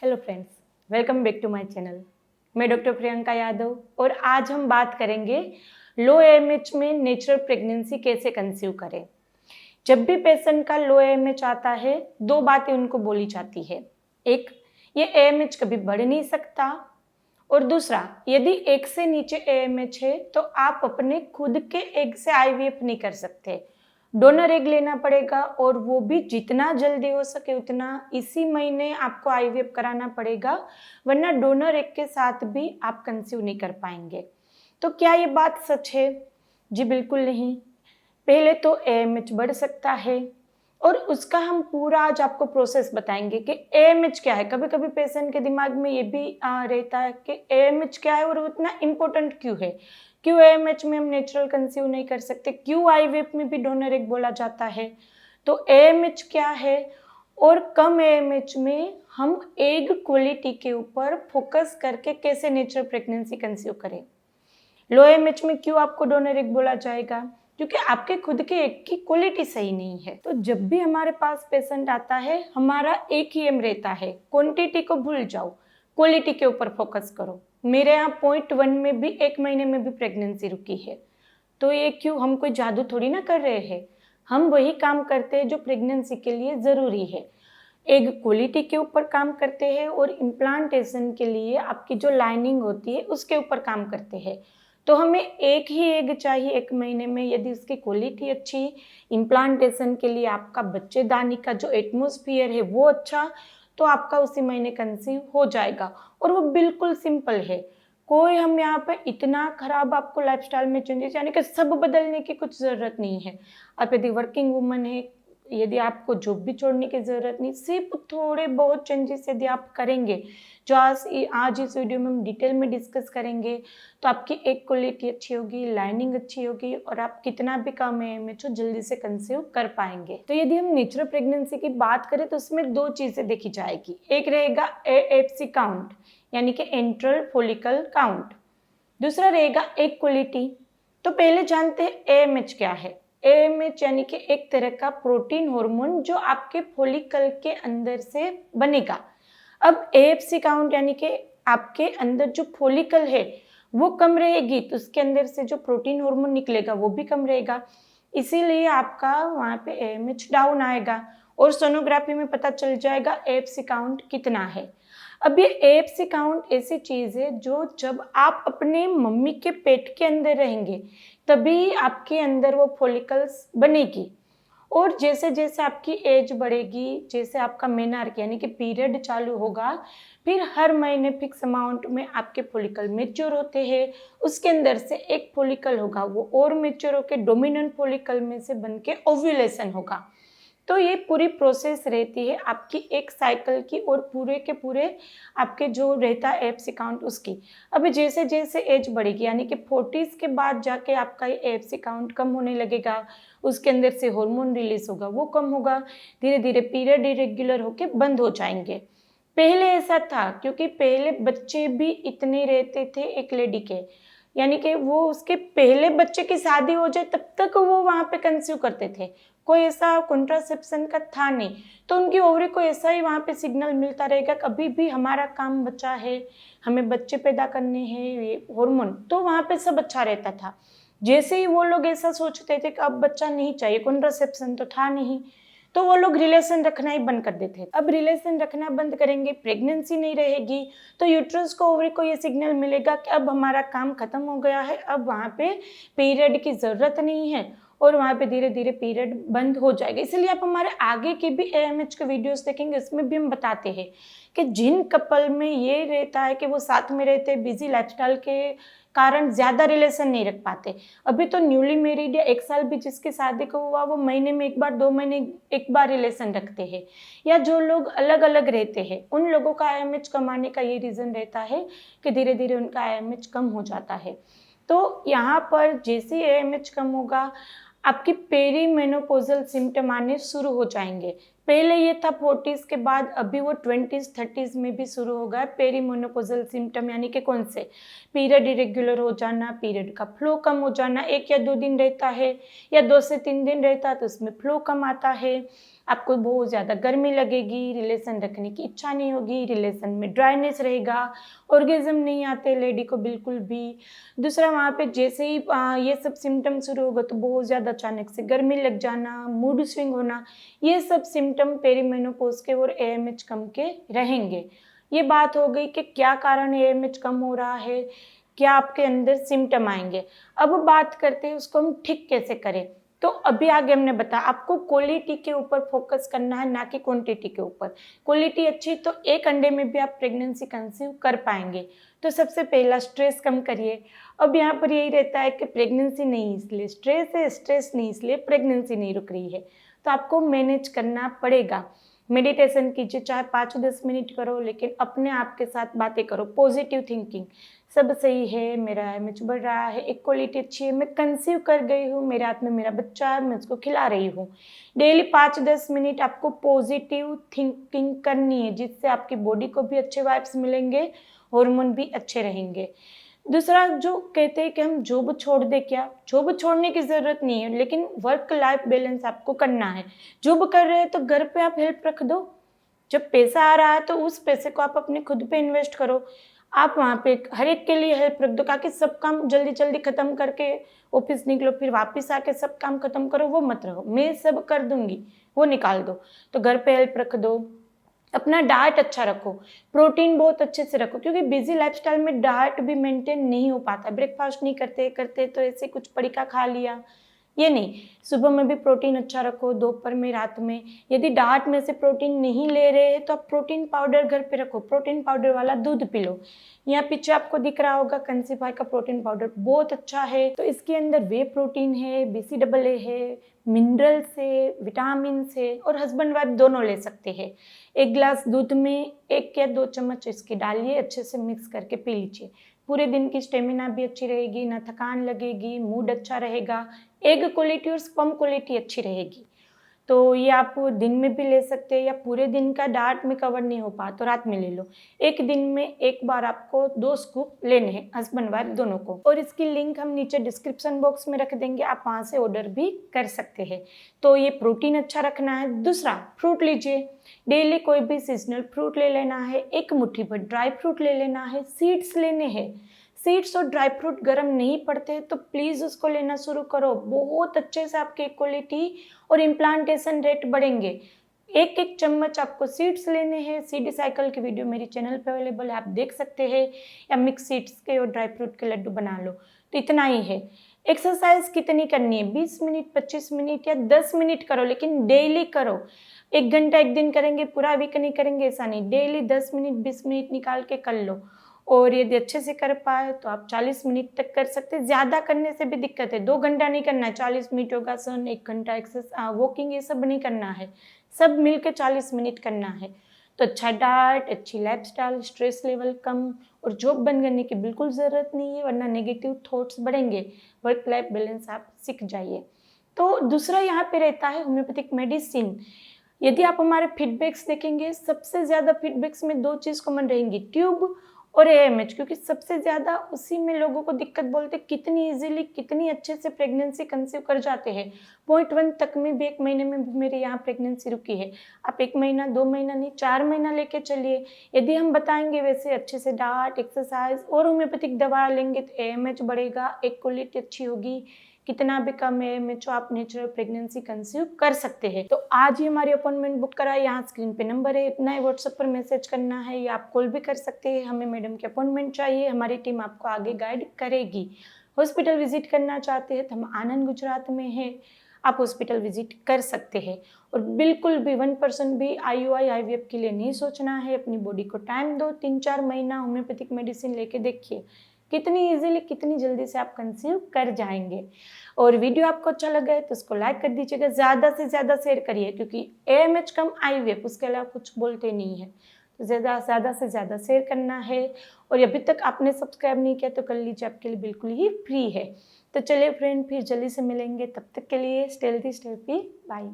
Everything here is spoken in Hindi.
Hello friends, welcome back to my channel. मैं डॉक्टर प्रियंका यादव और आज हम बात करेंगे लो एएमएच में नेचुरल प्रेगनेंसी कैसे कंसीव करें। जब भी पेशेंट का लो एएमएच आता है, दो बातें उनको बोली जाती है। एक, ये एएमएच कभी बढ़ नहीं सकता, और दूसरा, यदि एक से नीचे एएमएच है तो आप अपने खुद के एग से आईवीएफ नहीं कर सकते, डोनर एग लेना पड़ेगा, और वो भी जितना जल्दी हो सके उतना इसी महीने आपको आईवीएफ कराना पड़ेगा, वरना डोनर एग के साथ भी आप कंसीव नहीं कर पाएंगे। तो क्या ये बात सच है? जी बिल्कुल नहीं। पहले तो एएमएच बढ़ सकता है और उसका हम पूरा आज आपको प्रोसेस बताएंगे कि एएमएच क्या है। कभी कभी पेशेंट के दिमाग में ये भी रहता है कि एएमएच क्या है और वो इतना इम्पोर्टेंट क्यों है, क्यों एएमएच में हम नेचुरल कंसीव नहीं कर सकते, क्यों आईवीएफ में भी डोनर एग बोला जाता है। तो एएमएच क्या है और कम एएमएच में हम एग क्वालिटी के ऊपर फोकस करके कैसे नेचुरल प्रेगनेंसी कंसीव करें। लो एएमएच में क्यों आपको डोनर एग बोला जाएगा? क्योंकि आपके खुद के एग की क्वालिटी सही नहीं है। तो जब भी हमारे पास पेशेंट आता है, हमारा एक ही एम रहता है, क्वांटिटी को भूल जाओ, क्वालिटी के ऊपर फोकस करो। मेरे यहाँ 0.1 में भी 1 महीने में भी प्रेगनेंसी रुकी है। तो ये क्यों? हम कोई जादू थोड़ी ना कर रहे हैं, हम वही काम करते हैं जो प्रेगनेंसी के लिए ज़रूरी है। एग क्वालिटी के ऊपर काम करते हैं और इम्प्लांटेशन के लिए आपकी जो लाइनिंग होती है उसके ऊपर काम करते हैं। तो हमें एक ही एग चाहिए 1 महीने में, यदि उसकी क्वालिटी अच्छी, इम्प्लांटेशन के लिए आपका बच्चेदानी का जो एटमॉस्फेयर है वो अच्छा, तो आपका उसी महीने कंसीव हो जाएगा। और वो बिल्कुल सिंपल है। कोई हम यहाँ पे इतना खराब आपको लाइफस्टाइल में चेंजेस, यानी कि सब बदलने की कुछ ज़रूरत नहीं है। आप यदि वर्किंग वुमन है, यदि आपको जॉब भी छोड़ने की ज़रूरत नहीं, सिर्फ थोड़े बहुत चेंजेस यदि आप करेंगे, जो आज इस वीडियो में हम डिटेल में डिस्कस करेंगे, तो आपकी एक क्वालिटी अच्छी होगी, लाइनिंग अच्छी होगी और आप कितना भी कम एएमएच हो जल्दी से कंसीव कर पाएंगे। तो यदि हम नेचुरल प्रेगनेंसी की बात करें तो उसमें दो चीज़ें देखी जाएगी। एक रहेगा एएफसी काउंट, यानी कि एंट्रल फॉलिकल काउंट। दूसरा रहेगा एग क्वालिटी। तो पहले जानते हैं एएमएच क्या है। एएमएच यानी कि एक तरह का प्रोटीन हार्मोन जो आपके फॉलिकल के अंदर से बनेगा। अब एएफसी काउंट यानी कि आपके अंदर जो फॉलिकल है वो कम रहेगी, तो उसके अंदर से जो प्रोटीन हार्मोन निकलेगा वो भी कम रहेगा, इसीलिए आपका वहाँ पे एएमएच डाउन आएगा और सोनोग्राफी में पता चल जाएगा एएफसी काउंट कितना है। अब ये एएफसी काउंट ऐसी चीज़ है जो जब आप अपने मम्मी के पेट के अंदर रहेंगे तभी आपके अंदर वो फॉलिकल्स बनेगी, और जैसे जैसे आपकी एज बढ़ेगी, जैसे आपका मेनार्क यानी कि पीरियड चालू होगा, फिर हर महीने फिक्स अमाउंट में आपके फॉलिकल मैच्योर होते हैं। उसके अंदर से एक फॉलिकल होगा वो और मैच्योर होकर डोमिनेंट फॉलिकल में से बन के ओव्यूलेशन होगा। तो ये पूरी प्रोसेस रहती है आपकी एक साइकिल की और पूरे के पूरे आपके जो रहता है एएफसी काउंट उसकी। अभी जैसे जैसे एज बढ़ेगी यानी कि 40s के बाद जाके आपका ये एएफसी काउंट कम होने लगेगा, उसके अंदर से हार्मोन रिलीज होगा वो कम होगा, धीरे धीरे पीरियड इरेगुलर होके बंद हो जाएंगे। पहले ऐसा था क्योंकि पहले बच्चे भी इतने रहते थे एक लेडी के, यानी कि वो उसके पहले बच्चे की शादी हो जाए तब तक वो वहाँ पे कंसीव करते थे, कोई ऐसा कॉन्ट्रासेप्शन का था नहीं। तो उनकी ओवरी को ऐसा ही वहाँ पे सिग्नल मिलता रहेगा, कभी भी हमारा काम बचा है, हमें बच्चे पैदा करने हैं, ये हार्मोन, तो वहाँ पे सब अच्छा रहता था। जैसे ही वो लोग ऐसा सोचते थे कि अब बच्चा नहीं चाहिए, कॉन्ट्रासेप्शन तो था नहीं, तो वो लोग रिलेशन रखना ही बंद कर देते थे। अब रिलेशन रखना बंद करेंगे, प्रेगनेंसी नहीं रहेगी, तो यूट्रस को ओवरी को ये सिग्नल मिलेगा कि अब हमारा काम खत्म हो गया है, अब वहाँ पे पीरियड की ज़रूरत नहीं है, और वहाँ पे धीरे धीरे पीरियड बंद हो जाएगा। इसलिए आप हमारे आगे के भी एएमएच के वीडियोस देखेंगे, इसमें भी हम बताते हैं कि जिन कपल में ये रहता है कि वो साथ में रहते हैं, बिजी लाइफस्टाइल के कारण ज़्यादा रिलेशन नहीं रख पाते। अभी तो न्यूली मैरिड या 1 साल भी जिसकी शादी को हुआ वो महीने में 1 बार, 2 महीने 1 बार रिलेशन रखते हैं, या जो लोग अलग अलग रहते हैं उन लोगों का एएमएच कम आने का ये रीज़न रहता है कि धीरे धीरे उनका एएमएच कम हो जाता है। तो यहाँ पर जैसे एएमएच कम होगा आपकी पेरीमेनोपॉजल सिम्टम आने शुरू हो जाएंगे। पहले ये था 40s के बाद, अभी वो 20s 30s में भी शुरू हो गया पेरीमेनोपॉजल सिम्टम, यानी कि कौन से? पीरियड इरेगुलर हो जाना, पीरियड का फ्लो कम हो जाना, 1 या 2 दिन रहता है या 2 से 3 दिन रहता है तो उसमें फ्लो कम आता है, आपको बहुत ज़्यादा गर्मी लगेगी, रिलेशन रखने की इच्छा नहीं होगी, रिलेशन में ड्राइनेस रहेगा, ऑर्गेज़म नहीं आते लेडी को बिल्कुल भी। दूसरा, वहाँ पे जैसे ही ये सब सिम्टम शुरू होगा तो बहुत ज़्यादा अचानक से गर्मी लग जाना, मूड स्विंग होना, ये सब सिम्टम पेरीमेनोपॉज़ के और एएमएच कम के रहेंगे। ये बात हो गई कि क्या कारण एएमएच कम हो रहा है, क्या आपके अंदर सिम्टम आएंगे। अब बात करते हैं उसको हम ठीक कैसे करें। तो अभी आगे हमने बताया आपको क्वालिटी के ऊपर फोकस करना है, ना कि क्वांटिटी के ऊपर। क्वालिटी अच्छी तो एक अंडे में भी आप प्रेगनेंसी कंसीव कर पाएंगे। तो सबसे पहला स्ट्रेस कम करिए। अब यहाँ पर यही रहता है कि प्रेगनेंसी नहीं इसलिए स्ट्रेस है, स्ट्रेस नहीं इसलिए प्रेगनेंसी नहीं रुक रही है, तो आपको मैनेज करना पड़ेगा। मेडिटेशन कीजिए, चाहे 5-10 मिनट करो, लेकिन अपने आप के साथ बातें करो, पॉजिटिव थिंकिंग, सब सही है, मेरा इमेज बढ़ रहा है, एक क्वालिटी अच्छी है, मैं कंसीव कर गई हूँ, मेरे हाथ में मेरा बच्चा है, मैं उसको खिला रही हूँ। डेली 5-10 मिनट आपको पॉजिटिव थिंकिंग करनी है, जिससे आपकी बॉडी को भी अच्छे वाइब्स मिलेंगे, हार्मोन भी अच्छे रहेंगे। दूसरा, जो कहते हैं कि हम जॉब छोड़ दे, क्या जॉब छोड़ने की ज़रूरत नहीं है, लेकिन वर्क लाइफ बैलेंस आपको करना है। जॉब कर रहे हैं तो घर पे आप हेल्प रख दो, जब पैसा आ रहा है तो उस पैसे को आप अपने खुद पे इन्वेस्ट करो। आप वहाँ पे हर एक के लिए हेल्प रख दो, ताकि सब काम जल्दी जल्दी ख़त्म करके ऑफिस निकलो, फिर वापस आके सब काम ख़त्म करो, वो मत रहो, मैं सब कर दूंगी, वो निकाल दो। तो घर पे हेल्प रख दो। अपना डाइट अच्छा रखो, प्रोटीन बहुत अच्छे से रखो, क्योंकि बिजी लाइफस्टाइल में डाइट भी मेंटेन नहीं हो पाता। ब्रेकफास्ट नहीं करते तो ऐसे कुछ पड़िका खा लिया, ये नहीं। सुबह में भी प्रोटीन अच्छा रखो, दोपहर में, रात में। यदि डाइट में से प्रोटीन नहीं ले रहे हैं तो आप प्रोटीन पाउडर घर पे रखो, प्रोटीन पाउडर वाला दूध पी लो। यहाँ पीछे आपको दिख रहा होगा कंसीफाई का प्रोटीन पाउडर बहुत अच्छा है। तो इसके अंदर वे प्रोटीन है, BCAA है, मिनरल्स है, विटामिन है, और हस्बैंड वाइफ दोनों ले सकते हैं। एक गिलास दूध में 1 या 2 चम्मच इसके डालिए, अच्छे से मिक्स करके पी लीजिए। पूरे दिन की स्टेमिना भी अच्छी रहेगी, ना थकान लगेगी, मूड अच्छा रहेगा, एग क्वालिटी और स्पर्म क्वालिटी अच्छी रहेगी। तो ये आप दिन में भी ले सकते हैं, या पूरे दिन का डाइट में कवर नहीं हो पा तो रात में ले लो। एक दिन में एक बार आपको 2 स्कूप लेने हैं, हस्बैंड वाइफ दोनों को। और इसकी लिंक हम नीचे डिस्क्रिप्शन बॉक्स में रख देंगे, आप वहाँ से ऑर्डर भी कर सकते हैं। तो ये प्रोटीन अच्छा रखना है। दूसरा, फ्रूट लीजिए, डेली कोई भी सीजनल फ्रूट ले लेना है, एक मुट्ठी भर ड्राई फ्रूट ले लेना है, सीड्स लेने हैं। सीड्स और ड्राई फ्रूट गर्म नहीं पड़ते तो प्लीज़ उसको लेना शुरू करो, बहुत अच्छे से आपकी क्वालिटी और इम्प्लांटेशन रेट बढ़ेंगे। 1-1 चम्मच आपको सीड्स लेने हैं। सीड साइकिल की वीडियो मेरी चैनल पे अवेलेबल है, आप देख सकते हैं, या मिक्स सीड्स के और ड्राई फ्रूट के लड्डू बना लो। तो इतना ही है। एक्सरसाइज कितनी करनी है? 20 मिनट, 25 मिनट या 10 मिनट करो, लेकिन डेली करो। 1 घंटा एक दिन करेंगे, पूरा वीक नहीं करेंगे, ऐसा नहीं। डेली 10 मिनट, 20 मिनट निकाल के कर लो। और यदि अच्छे से कर पाए तो आप 40 मिनट तक कर सकते हैं। ज़्यादा करने से भी दिक्कत है, 2 घंटा नहीं करना है, 40 मिनट योगासन, 1 घंटा एक्सरसाइज, वॉकिंग, ये सब नहीं करना है, सब मिलकर 40 मिनट करना है। तो अच्छा डाइट, अच्छी लाइफस्टाइल, स्ट्रेस लेवल कम, और जॉब बंद करने की बिल्कुल ज़रूरत नहीं है, वरना नेगेटिव थॉट्स बढ़ेंगे। वर्क लाइफ बैलेंस आप सीख जाइए। तो दूसरा यहाँ पे रहता है होम्योपैथिक मेडिसिन। यदि आप हमारे फीडबैक्स देखेंगे, सबसे ज़्यादा फीडबैक्स में 2 चीज़ कॉमन रहेंगी, ट्यूब और एएमएच, क्योंकि सबसे ज़्यादा उसी में लोगों को दिक्कत बोलते कितनी इजीली, कितनी अच्छे से प्रेगनेंसी कंसीव कर जाते हैं। 0.1 तक में भी 1 महीने में भी मेरे यहाँ प्रेगनेंसी रुकी है। आप 1 महीना, 2 महीना नहीं, 4 महीना लेके चलिए। यदि हम बताएंगे वैसे अच्छे से डाइट, एक्सरसाइज और होम्योपैथिक दवा लेंगे तो एएमएच बढ़ेगा, एक क्वालिटी अच्छी होगी। कितना भी कम एएमएच हो, आप नेचुरल प्रेगनेंसी कंसीव कर सकते हैं। तो आज ही हमारी अपॉइंटमेंट बुक कराए, यहाँ स्क्रीन पे नंबर है, इतना ही व्हाट्सएप पर मैसेज करना है, या आप कॉल भी कर सकते हैं। हमें मैडम की अपॉइंटमेंट चाहिए, हमारी टीम आपको आगे गाइड करेगी। हॉस्पिटल विजिट करना चाहते हैं तो हम आनंद गुजरात में हैं, आप हॉस्पिटल विजिट कर सकते हैं। और बिल्कुल भी 1% भी IUI IVF के लिए नहीं सोचना है। अपनी बॉडी को टाइम दो, 3-4 महीना होम्योपैथिक मेडिसिन लेके देखिए कितनी इजीली, कितनी जल्दी से आप कंसीव कर जाएंगे। और वीडियो आपको अच्छा लगा है तो उसको लाइक कर दीजिएगा, ज़्यादा से ज़्यादा शेयर करिए, क्योंकि AMH कम IVF, उसके अलावा कुछ बोलते नहीं है। तो ज़्यादा से ज़्यादा शेयर करना है। और अभी तक आपने सब्सक्राइब नहीं किया तो कर लीजिए, आपके लिए बिल्कुल ही फ्री है। तो चलिए फ्रेंड, फिर जल्दी से मिलेंगे, तब तक के लिए stay healthy, stay happy, bye.